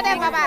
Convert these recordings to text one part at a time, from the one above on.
দে বাবা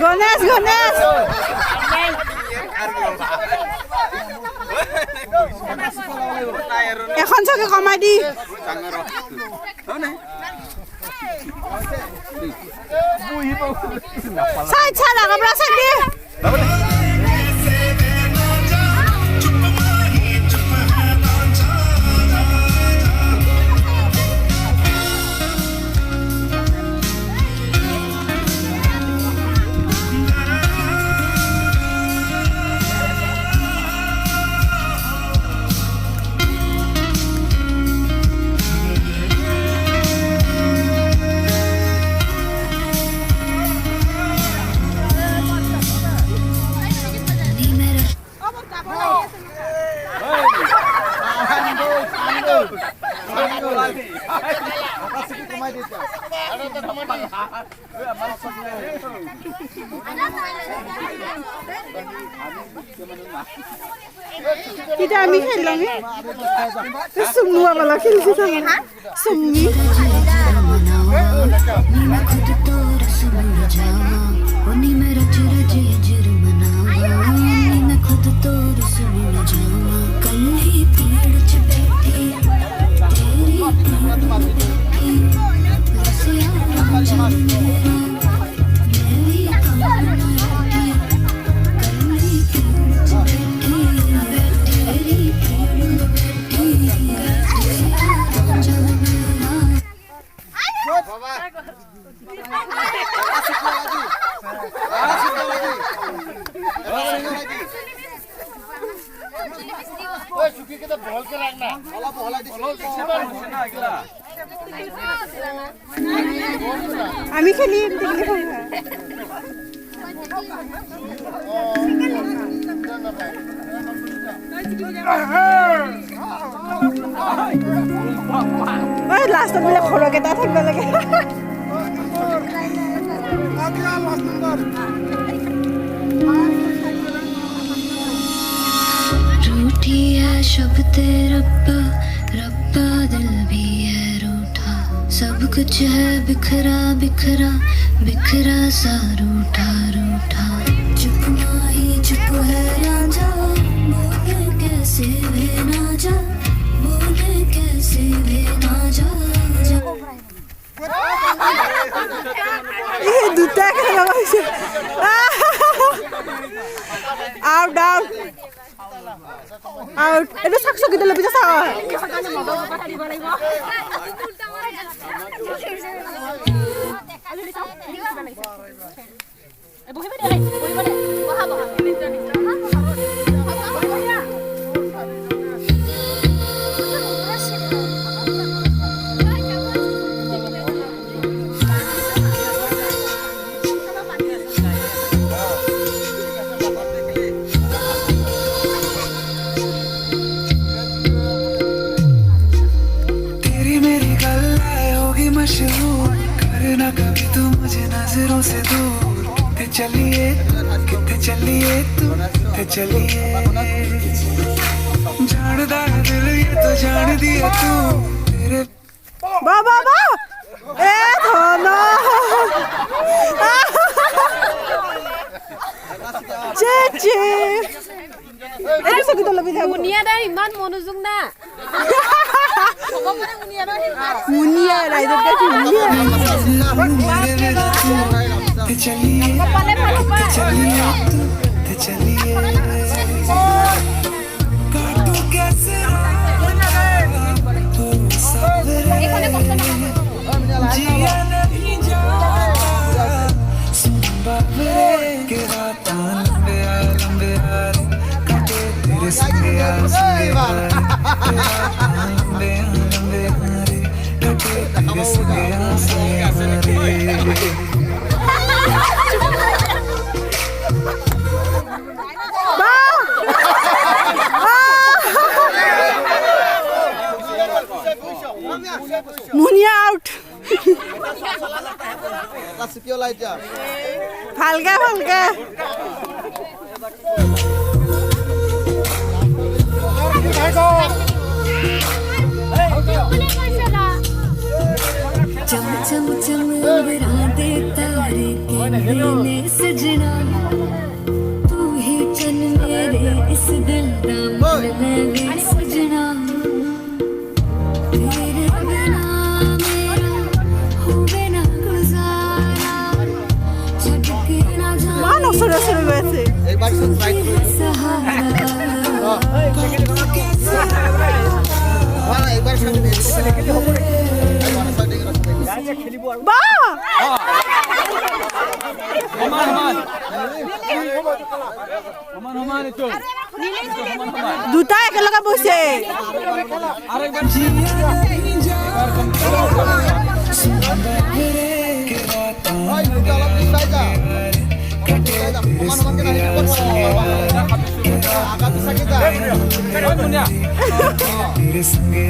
গণেশ গণেশ এখন চকে কমাই দি চাই চাই লাগাব চাই দি kita ami খেললাম सुमुआ वाला खेल से सुमी मैं खुद तो रसम जावा ओनी मैं रच रच जुर्मना मैं खुद तो रसम जावा कल ही पेड़ च बैठी तेरी पेड़ बैठी रसिया रांझा मेरा मैं भी कमर बैठी कल ही पेड़ च बैठी तेरी पेड़ बैठी रसिया रांझा मेरा আমি খেলি ওই লাস্ট বলে খড়কেটা থাকব লাগে रूठी है शब्द रब्बा रब्बा दिल भी है रूठा सब कुछ है बिखरा बिखरा बिखरा सा रूठा रूठा चुप ना ही चुप है राजा बोले कैसे वे ना जा बोले कैसे वे ना जा এই দুটা খেলা হইছে আউট আউট আউট এটা সাকসো কি দিলে পিছা চাও करना कभी तू मुझे नजरों से दूर कितने चलिए तू कितने चलिए जानदा है दिल ये तो जान दिया तू तेरे বাবা বাবা এ ধনা চেচে এই সব তো লাগি যাব মুনিয়া দা ইমান মনোযোগ না মুনিয়া রাইদটা কি মুনিয়া चलिए चलिए काटू कैसे तो सवेरे जिया नहीं जा মুনিয়া আউট ভালকে ভালকে चम चम चम अंबरां तारे कहंदे ने सजना तू ही चन मेरे इस दिल दा मन मैं वे सजना तेरे बिना मेरा होवे ना गुजारा छड़ के ना जाने মানব সরে সরে রয়েছে বা দুটা একেলগে বসে तेरे संगे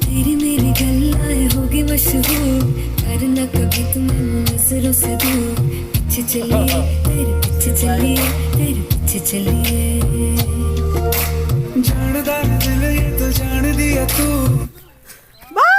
तेरी मेरी गल्लाएं होगी मशहूर करना कभी तुम नजरों से दूर पीछे चलिए तेरे पीछे चलिए तेरे पीछे चलिए जानदार दिल ये तो जान दिया तू বা